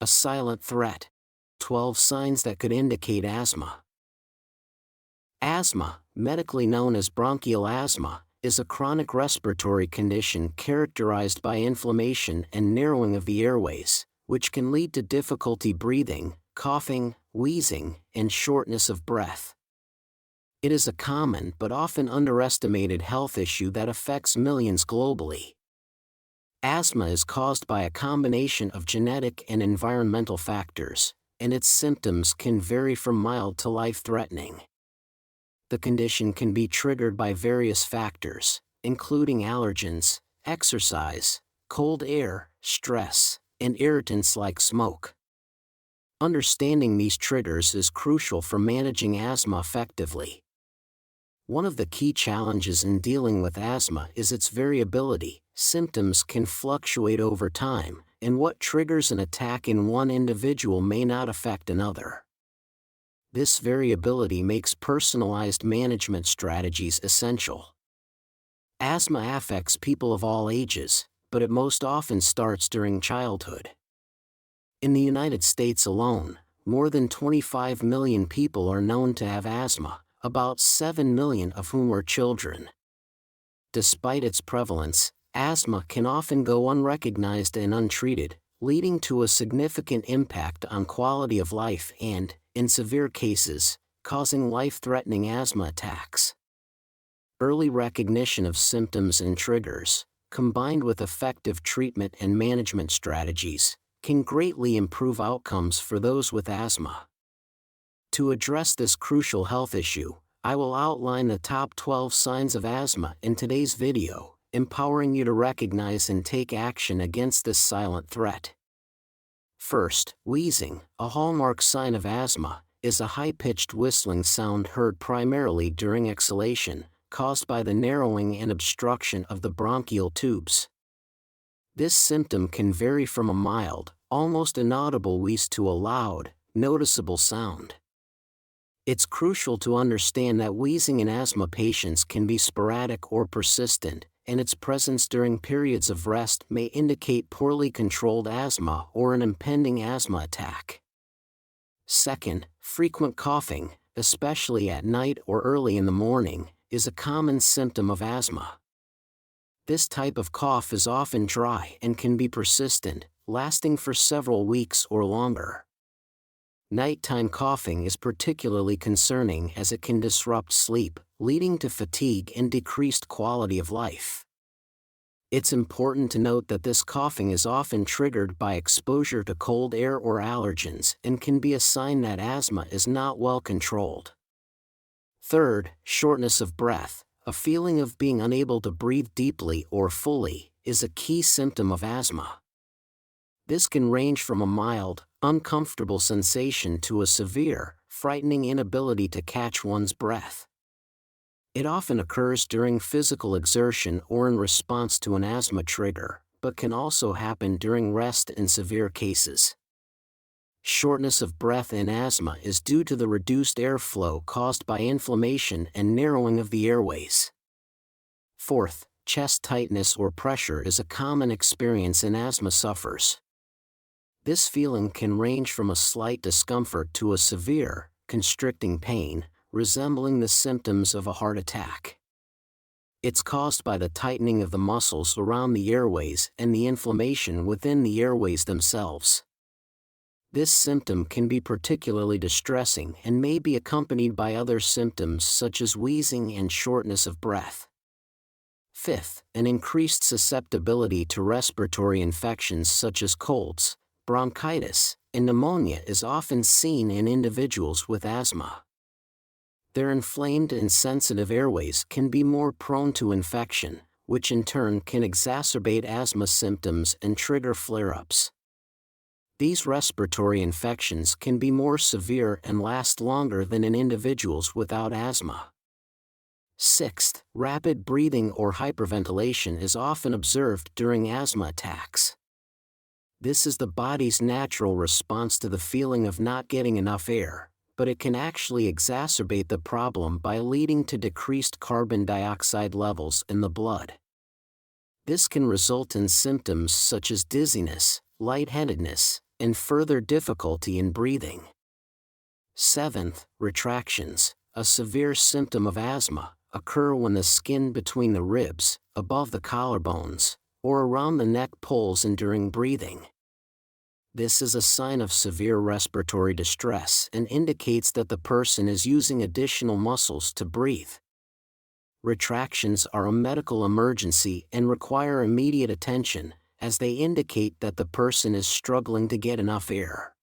A silent threat. 12 signs that could indicate asthma. Asthma, medically known as bronchial asthma, is a chronic respiratory condition characterized by inflammation and narrowing of the airways, which can lead to difficulty breathing, coughing, wheezing, and shortness of breath. It is a common but often underestimated health issue that affects millions globally. Asthma is caused by a combination of genetic and environmental factors, and its symptoms can vary from mild to life-threatening. The condition can be triggered by various factors, including allergens, exercise, cold air, stress, and irritants like smoke. Understanding these triggers is crucial for managing asthma effectively. One of the key challenges in dealing with asthma is its variability. Symptoms can fluctuate over time, and what triggers an attack in one individual may not affect another. This variability makes personalized management strategies essential. Asthma affects people of all ages, but it most often starts during childhood. In the United States alone, more than 25 million people are known to have asthma, about 7 million of whom are children. Despite its prevalence, asthma can often go unrecognized and untreated, leading to a significant impact on quality of life and, in severe cases, causing life-threatening asthma attacks. Early recognition of symptoms and triggers, combined with effective treatment and management strategies, can greatly improve outcomes for those with asthma. To address this crucial health issue, I will outline the top 12 signs of asthma in today's video, empowering you to recognize and take action against this silent threat. First, wheezing, a hallmark sign of asthma, is a high-pitched whistling sound heard primarily during exhalation, caused by the narrowing and obstruction of the bronchial tubes. This symptom can vary from a mild, almost inaudible wheeze to a loud, noticeable sound. It's crucial to understand that wheezing in asthma patients can be sporadic or persistent, and its presence during periods of rest may indicate poorly controlled asthma or an impending asthma attack. Second, frequent coughing, especially at night or early in the morning, is a common symptom of asthma. This type of cough is often dry and can be persistent, lasting for several weeks or longer. Nighttime coughing is particularly concerning as it can disrupt sleep, leading to fatigue and decreased quality of life. It's important to note that this coughing is often triggered by exposure to cold air or allergens and can be a sign that asthma is not well controlled. Third, shortness of breath, a feeling of being unable to breathe deeply or fully, is a key symptom of asthma. This can range from a mild, uncomfortable sensation to a severe, frightening inability to catch one's breath. It often occurs during physical exertion or in response to an asthma trigger, but can also happen during rest in severe cases. Shortness of breath in asthma is due to the reduced airflow caused by inflammation and narrowing of the airways. Fourth, chest tightness or pressure is a common experience in asthma sufferers. This feeling can range from a slight discomfort to a severe, constricting pain, resembling the symptoms of a heart attack. It's caused by the tightening of the muscles around the airways and the inflammation within the airways themselves. This symptom can be particularly distressing and may be accompanied by other symptoms such as wheezing and shortness of breath. Fifth, an increased susceptibility to respiratory infections such as colds, bronchitis, and pneumonia is often seen in individuals with asthma. Their inflamed and sensitive airways can be more prone to infection, which in turn can exacerbate asthma symptoms and trigger flare-ups. These respiratory infections can be more severe and last longer than in individuals without asthma. Sixth, rapid breathing or hyperventilation is often observed during asthma attacks. This is the body's natural response to the feeling of not getting enough air, but it can actually exacerbate the problem by leading to decreased carbon dioxide levels in the blood. This can result in symptoms such as dizziness, lightheadedness, and further difficulty in breathing. 7th, retractions, a severe symptom of asthma, occur when the skin between the ribs, above the collarbones, or around the neck pulls in during breathing. This is a sign of severe respiratory distress and indicates that the person is using additional muscles to breathe. Retractions are a medical emergency and require immediate attention, as they indicate that the person is struggling to get enough air.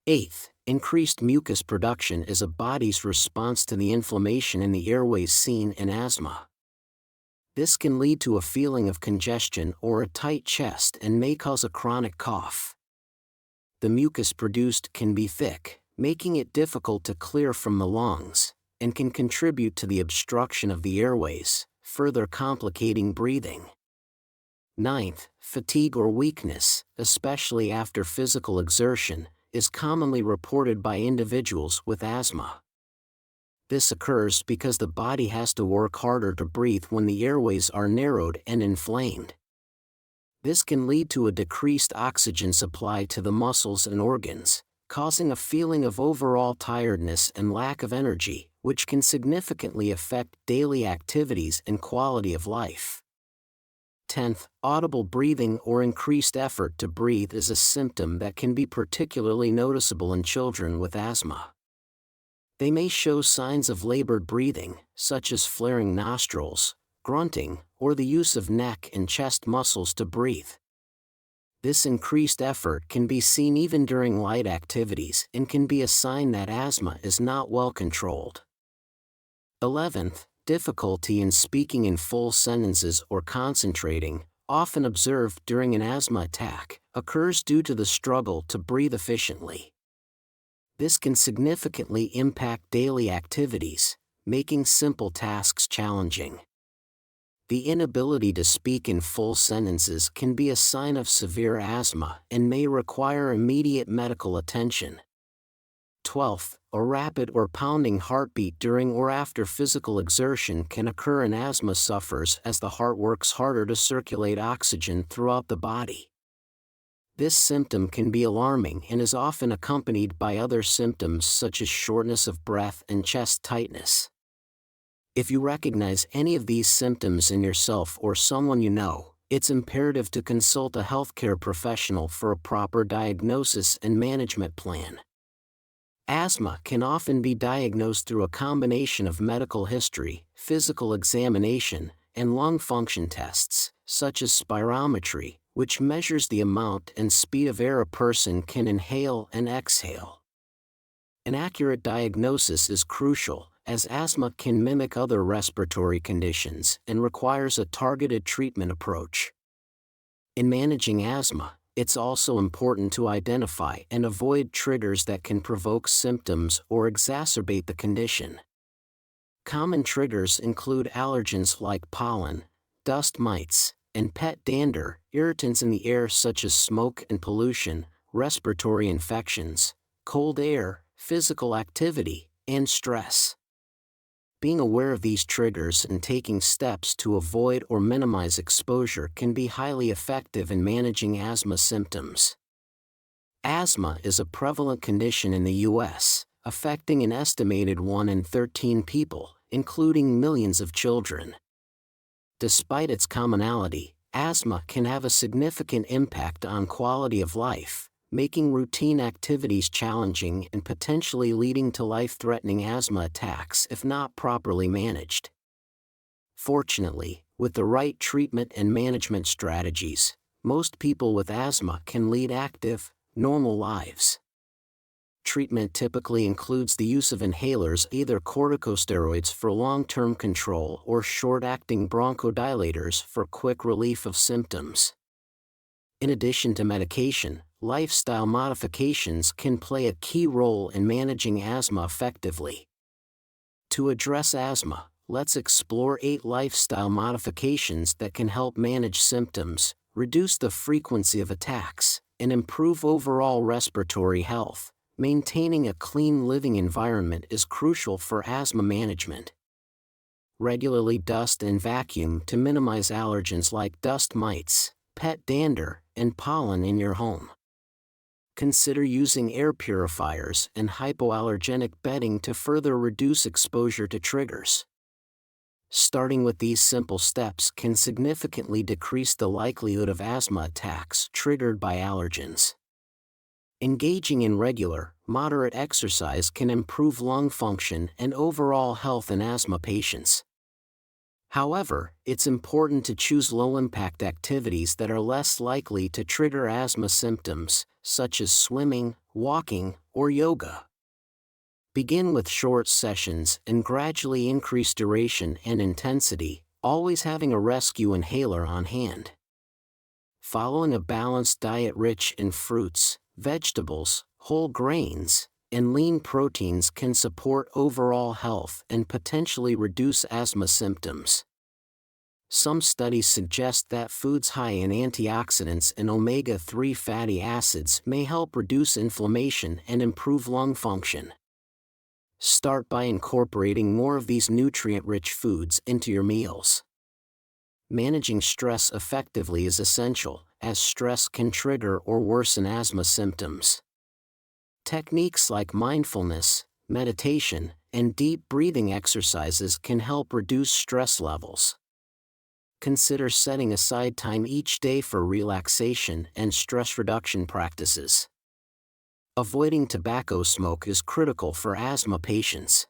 8th, increased mucus production is a body's response to the inflammation in the airways seen in asthma. This can lead to a feeling of congestion or a tight chest and may cause a chronic cough. The mucus produced can be thick, making it difficult to clear from the lungs, and can contribute to the obstruction of the airways, further complicating breathing. 9th, fatigue or weakness, especially after physical exertion, is commonly reported by individuals with asthma. This occurs because the body has to work harder to breathe when the airways are narrowed and inflamed. This can lead to a decreased oxygen supply to the muscles and organs, causing a feeling of overall tiredness and lack of energy, which can significantly affect daily activities and quality of life. 10th, audible breathing or increased effort to breathe is a symptom that can be particularly noticeable in children with asthma. They may show signs of labored breathing, such as flaring nostrils, grunting, or the use of neck and chest muscles to breathe. This increased effort can be seen even during light activities and can be a sign that asthma is not well controlled. 11th, difficulty in speaking in full sentences or concentrating, often observed during an asthma attack, occurs due to the struggle to breathe efficiently. This can significantly impact daily activities, making simple tasks challenging. The inability to speak in full sentences can be a sign of severe asthma and may require immediate medical attention. 12th, a rapid or pounding heartbeat during or after physical exertion can occur in asthma sufferers as the heart works harder to circulate oxygen throughout the body. This symptom can be alarming and is often accompanied by other symptoms such as shortness of breath and chest tightness. If you recognize any of these symptoms in yourself or someone you know, it's imperative to consult a healthcare professional for a proper diagnosis and management plan. Asthma can often be diagnosed through a combination of medical history, physical examination, and lung function tests, such as spirometry, which measures the amount and speed of air a person can inhale and exhale. An accurate diagnosis is crucial, as asthma can mimic other respiratory conditions and requires a targeted treatment approach. In managing asthma, it's also important to identify and avoid triggers that can provoke symptoms or exacerbate the condition. Common triggers include allergens like pollen, dust mites, and pet dander, irritants in the air such as smoke and pollution, respiratory infections, cold air, physical activity, and stress. Being aware of these triggers and taking steps to avoid or minimize exposure can be highly effective in managing asthma symptoms. Asthma is a prevalent condition in the U.S., affecting an estimated 1 in 13 people, including millions of children. Despite its commonality, asthma can have a significant impact on quality of life, making routine activities challenging and potentially leading to life-threatening asthma attacks if not properly managed. Fortunately, with the right treatment and management strategies, most people with asthma can lead active, normal lives. Treatment typically includes the use of inhalers, either corticosteroids for long-term control or short-acting bronchodilators for quick relief of symptoms. In addition to medication, lifestyle modifications can play a key role in managing asthma effectively. To address asthma, let's explore 8 lifestyle modifications that can help manage symptoms, reduce the frequency of attacks, and improve overall respiratory health. Maintaining a clean living environment is crucial for asthma management. Regularly dust and vacuum to minimize allergens like dust mites, pet dander, and pollen in your home. Consider using air purifiers and hypoallergenic bedding to further reduce exposure to triggers. Starting with these simple steps can significantly decrease the likelihood of asthma attacks triggered by allergens. Engaging in regular, moderate exercise can improve lung function and overall health in asthma patients. However, it's important to choose low-impact activities that are less likely to trigger asthma symptoms, such as swimming, walking, or yoga. Begin with short sessions and gradually increase duration and intensity, always having a rescue inhaler on hand. Following a balanced diet rich in fruits, vegetables, whole grains, and lean proteins can support overall health and potentially reduce asthma symptoms. Some studies suggest that foods high in antioxidants and omega-3 fatty acids may help reduce inflammation and improve lung function. Start by incorporating more of these nutrient-rich foods into your meals. Managing stress effectively is essential, as stress can trigger or worsen asthma symptoms. Techniques like mindfulness, meditation, and deep breathing exercises can help reduce stress levels. Consider setting aside time each day for relaxation and stress reduction practices. Avoiding tobacco smoke is critical for asthma patients.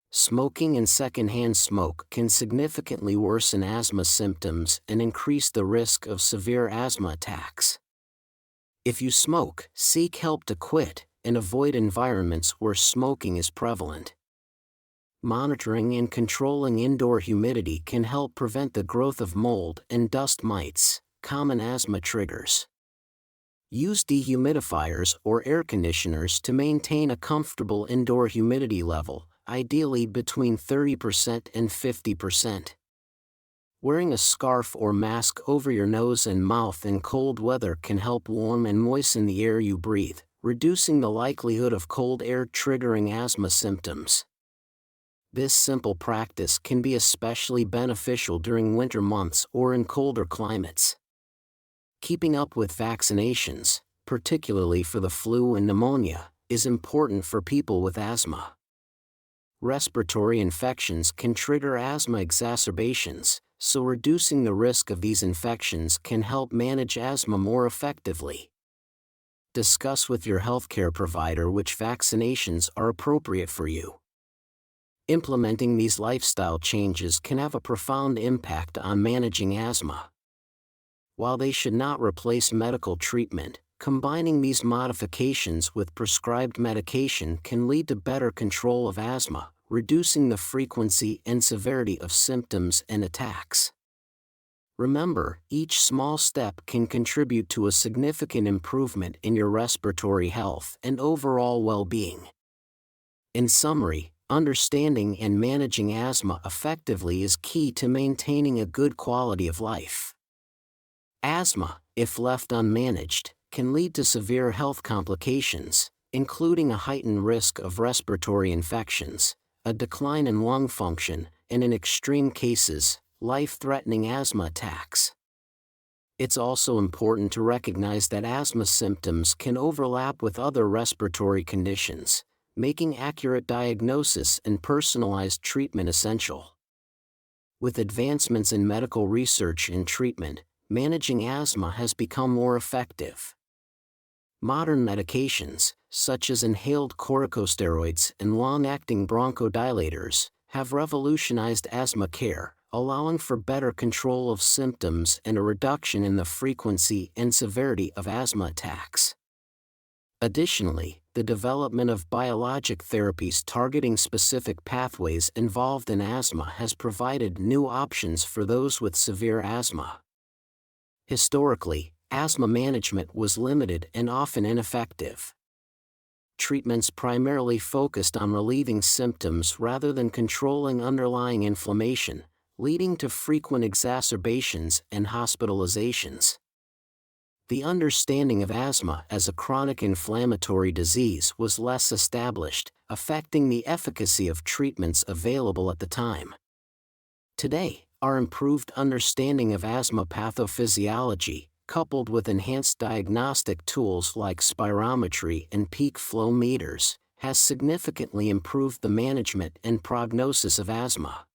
Smoking and secondhand smoke can significantly worsen asthma symptoms and increase the risk of severe asthma attacks. If you smoke, seek help to quit, and avoid environments where smoking is prevalent. Monitoring and controlling indoor humidity can help prevent the growth of mold and dust mites, common asthma triggers. Use dehumidifiers or air conditioners to maintain a comfortable indoor humidity level, ideally between 30% and 50%. Wearing a scarf or mask over your nose and mouth in cold weather can help warm and moisten the air you breathe, reducing the likelihood of cold air triggering asthma symptoms. This simple practice can be especially beneficial during winter months or in colder climates. Keeping up with vaccinations, particularly for the flu and pneumonia, is important for people with asthma. Respiratory infections can trigger asthma exacerbations, so reducing the risk of these infections can help manage asthma more effectively. Discuss with your healthcare provider which vaccinations are appropriate for you. Implementing these lifestyle changes can have a profound impact on managing asthma. While they should not replace medical treatment, combining these modifications with prescribed medication can lead to better control of asthma, reducing the frequency and severity of symptoms and attacks. Remember, each small step can contribute to a significant improvement in your respiratory health and overall well-being. In summary, understanding and managing asthma effectively is key to maintaining a good quality of life. Asthma, if left unmanaged, can lead to severe health complications, including a heightened risk of respiratory infections, a decline in lung function, and in extreme cases, life-threatening asthma attacks. It's also important to recognize that asthma symptoms can overlap with other respiratory conditions, making accurate diagnosis and personalized treatment essential. With advancements in medical research and treatment, managing asthma has become more effective. Modern medications, such as inhaled corticosteroids and long-acting bronchodilators, have revolutionized asthma care, allowing for better control of symptoms and a reduction in the frequency and severity of asthma attacks. Additionally, the development of biologic therapies targeting specific pathways involved in asthma has provided new options for those with severe asthma. Historically, asthma management was limited and often ineffective. Treatments primarily focused on relieving symptoms rather than controlling underlying inflammation, leading to frequent exacerbations and hospitalizations. The understanding of asthma as a chronic inflammatory disease was less established, affecting the efficacy of treatments available at the time. Today, our improved understanding of asthma pathophysiology, coupled with enhanced diagnostic tools like spirometry and peak flow meters, has significantly improved the management and prognosis of asthma.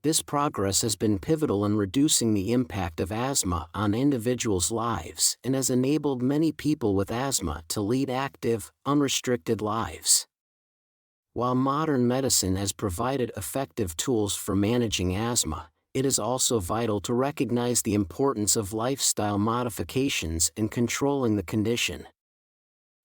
This progress has been pivotal in reducing the impact of asthma on individuals' lives and has enabled many people with asthma to lead active, unrestricted lives. While modern medicine has provided effective tools for managing asthma, it is also vital to recognize the importance of lifestyle modifications in controlling the condition.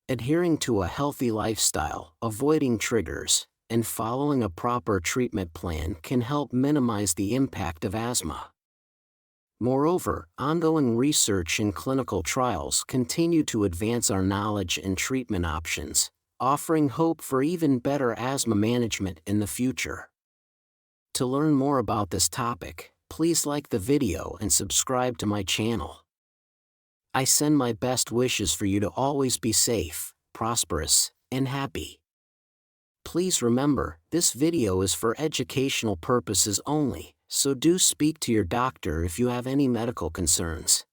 Adhering to a healthy lifestyle, avoiding triggers, and following a proper treatment plan can help minimize the impact of asthma. Moreover, ongoing research and clinical trials continue to advance our knowledge and treatment options, offering hope for even better asthma management in the future. To learn more about this topic, please like the video and subscribe to my channel. I send my best wishes for you to always be safe, prosperous, and happy. Please remember, this video is for educational purposes only, so do speak to your doctor if you have any medical concerns.